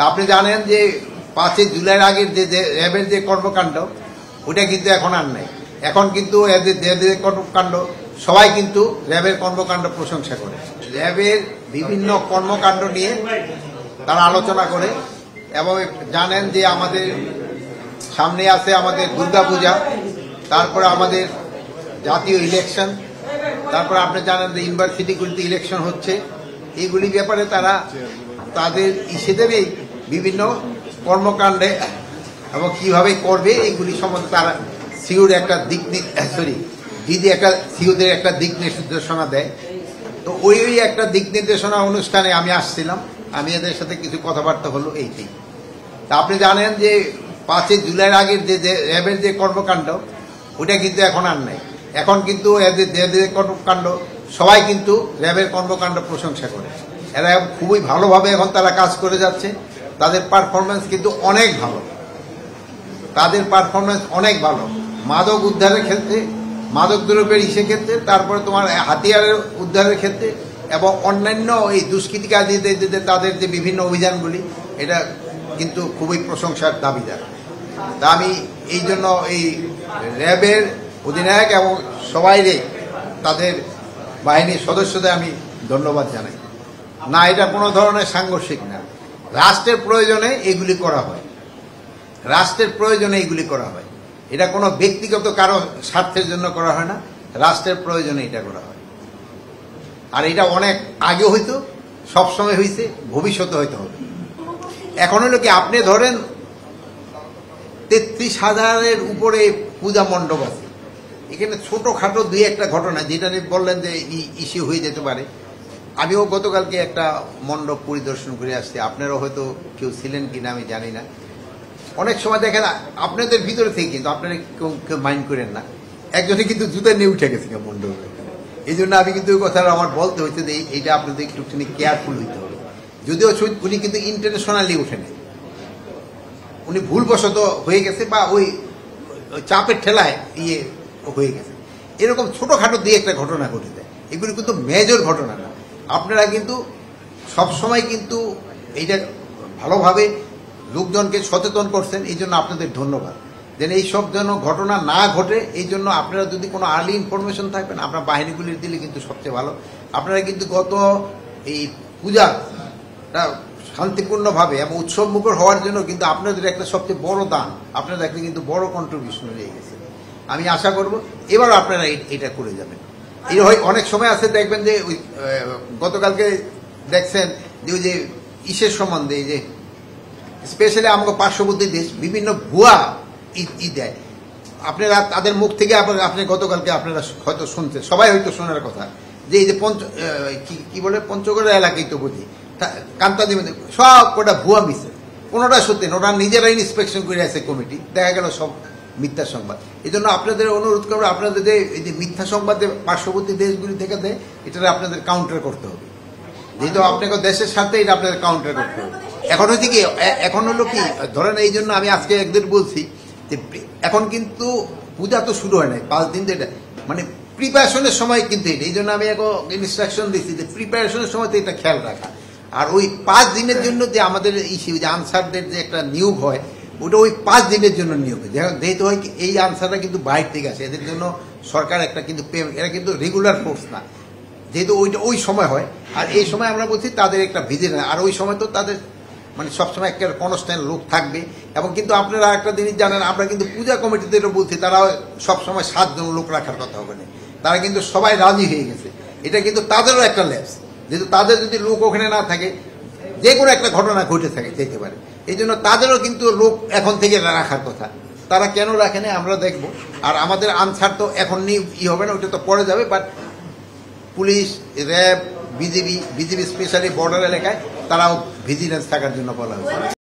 আপনি জানেন যে 5 জুলাইয়ের আগের যে র্যাবের যে কর্মকাণ্ড ওটা কিন্তু এখন আর নাই। এখন কিন্তু এদের কর্মকাণ্ড সবাই কিন্তু র্যাবের কর্মকাণ্ড প্রশংসা করে। র্যাবের বিভিন্ন কর্মকাণ্ড নিয়ে তারা আলোচনা করে এবং জানেন যে আমাদের সামনে আছে আমাদের দুর্গাপূজা, তারপরে আমাদের জাতীয় ইলেকশন, তারপরে আপনি জানেন যে ইউনিভার্সিটিগুলিতে ইলেকশন হচ্ছে। এইগুলি ব্যাপারে তারা তাদের ইসেদেরই বিভিন্ন কর্মকাণ্ডে এবং কিভাবে করবে এইগুলি সম্বন্ধে তারা সিওর একটা সিওদের একটা দিক নির্দেশনা দেয়। তো ওই একটা দিক নির্দেশনা অনুষ্ঠানে আমি আসছিলাম, আমি এদের সাথে কিছু কথাবার্তা হলো এইটাই। তা আপনি জানেন যে 5 জুলাইয়ের আগের যে র্যাবের যে কর্মকাণ্ড ওটা কিন্তু এখন আর নাই। এখন কিন্তু এদের কর্মকাণ্ড সবাই কিন্তু র্যাবের কর্মকাণ্ড প্রশংসা করে। এরা খুবই ভালোভাবে এখন তারা কাজ করে যাচ্ছে। তাদের পারফরমেন্স কিন্তু অনেক ভালো, মাদক উদ্ধারের ক্ষেত্রে, মাদক দ্রব্যের ক্ষেত্রে, তারপরে তোমার হাতিয়ারের উদ্ধারের ক্ষেত্রে এবং অন্যান্য এই দুষ্কৃতিকারীদের তাদের যে বিভিন্ন অভিযানগুলি, এটা কিন্তু খুবই প্রশংসার দাবিদার। তা আমি এই জন্য এই র্যাবের অধিনায়ক এবং সবাইরে তাদের বাহিনীর সদস্যদের আমি ধন্যবাদ জানাই। না, এটা কোনো ধরনের সাংঘর্ষিক না, রাষ্ট্রের প্রয়োজনে এগুলি করা হয়, এটা কোনো ব্যক্তিগত কারো স্বার্থের জন্য করা হয় না, রাষ্ট্রের প্রয়োজনে এটা করা হয়। আর এটা অনেক আগে হইতো, সবসময় হয়েছে, ভবিষ্যতে হয়তো হবে। এখন হলো কি, আপনি ধরেন 33,000-এর উপরে পূজা মণ্ডপ আছে। এখানে ছোটখাটো 2-1টা ঘটনা যেটা বললেন যে ইস্যু হয়ে যেতে পারে। আমিও গতকালকে একটা মণ্ডপ পরিদর্শন করে আসছি, আপনারাও হয়তো কেউ ছিলেন কিনা আমি জানি না। অনেক সময় দেখেন আপনাদের ভিতরে থেকে কিন্তু আপনারা কেউ মাইন্ড করেন না, একজনে কিন্তু জুতা নিয়ে উঠে গেছে মণ্ডপে। এই জন্য আমি কিন্তু ওই কথাটা আমার বলতে হচ্ছে যে এইটা আপনাদের একটুখানি কেয়ারফুল হইতে হবে। যদিও উনি কিন্তু ইন্টারন্যাশনালি উঠে নেই, উনি ভুলবশত হয়ে গেছে বা ওই চাপের ঠেলায় হয়ে গেছে। এরকম ছোটখাটো 2-1টা ঘটনা ঘটে যায়, এগুলি কিন্তু মেজর ঘটনা না। আপনারা কিন্তু সবসময় কিন্তু এইটা ভালোভাবে লোকজনকে সচেতন করছেন, এই জন্য আপনাদের ধন্যবাদ। যেন এইসব যেন ঘটনা না ঘটে, এই জন্য আপনারা যদি কোনো আর্লি ইনফরমেশন থাকবেন আপনার বাহিনীগুলির দিলে কিন্তু সবচেয়ে ভালো। আপনারা কিন্তু গত এই পূজাটা শান্তিপূর্ণভাবে এবং উৎসবমুখর হওয়ার জন্য কিন্তু আপনাদের একটা সবচেয়ে বড় দান, আপনাদের একটা কিন্তু বড় কন্ট্রিবিউশন হয়ে গেছে। আমি আশা করব এবার আপনারা এটা করে যাবেন। এই অনেক সময় আছে দেখবেন যে ওই গতকালকে দেখছেন যে ওই যে ইসের সম্বন্ধে, এই যে স্পেশালি আমাকে পার্শ্ববর্তী দেশ বিভিন্ন ভুয়া দেয়, আপনারা তাদের মুখ থেকে আপনি গতকালকে আপনারা হয়তো শুনছেন, সবাই হয়তো শোনার কথা, যে এই যে কি বলে পঞ্চগড়ের এলাকায় তো বুঝি কান্তাদি সব কটা ভুয়া মিশে, কোনোটা সত্যি না। ওরা নিজেরাই ইন্সপেকশন করে আছে কমিটি, দেখা গেল সব মিথ্যা সংবাদ। এই জন্য আপনাদের অনুরোধ করবো, আপনাদের এই যে মিথ্যা সংবাদ পার্শ্ববর্তী দেশগুলি থেকে দেয়, এটা আপনাদের কাউন্টার করতে হবে। যেহেতু আপনাকে দেশের সাথে এটা আপনাদের কাউন্টার করতে হবে। এখন হচ্ছে কি, এখন হলো কি ধরেন, এই জন্য আমি আজকে একদিন বলছি যে এখন কিন্তু পূজা তো শুরু হয় নাই, 5 দিন এটা মানে প্রিপারেশনের সময় কিন্তু এটা, এই জন্য আমি এখন ইনস্ট্রাকশন দিচ্ছি যে প্রিপারেশনের সময় তো এটা খেয়াল রাখা। আর ওই 5 দিনের জন্য যে আমাদের যে আনসারদের যে একটা নিয়োগ হয়, ওটা ওই 5 দিনের জন্য নিয়োগ হয়। যেহেতু হয় এই আনসারটা কিন্তু বাইরে থেকে আসে, এদের জন্য সরকার একটা কিন্তু এরা কিন্তু রেগুলার ফোর্স না, যেহেতু ওইটা ওই সময় হয়। আর এই সময় আমরা বলছি তাদের একটা ভিজিলেন্স, আর ওই সময় তো তাদের মানে সবসময় একটা কনস্ট্যান্ট লোক থাকবে। এবং কিন্তু আপনারা একটা জিনিস জানেন, আমরা কিন্তু পূজা কমিটিদেরও বলছি তারা সবসময় 7 জন লোক রাখার কথা হবে না, তারা কিন্তু সবাই রাজি হয়ে গেছে। এটা কিন্তু তাদেরও একটা ল্যাপস, যেহেতু তাদের যদি লোক ওখানে না থাকে যে কোনো একটা ঘটনা ঘটে যেতে পারে। এই জন্য তাদেরও কিন্তু লোক এখন থেকে রাখার কথা, তারা কেন রাখে না আমরা দেখব। আর আমাদের আনসার তো এখন হবে না, ওটা তো পরে যাবে। But police, RAB, BGB specially border এলাকায় তারাও ভিজিলেন্স থাকার জন্য বলা হয়েছে।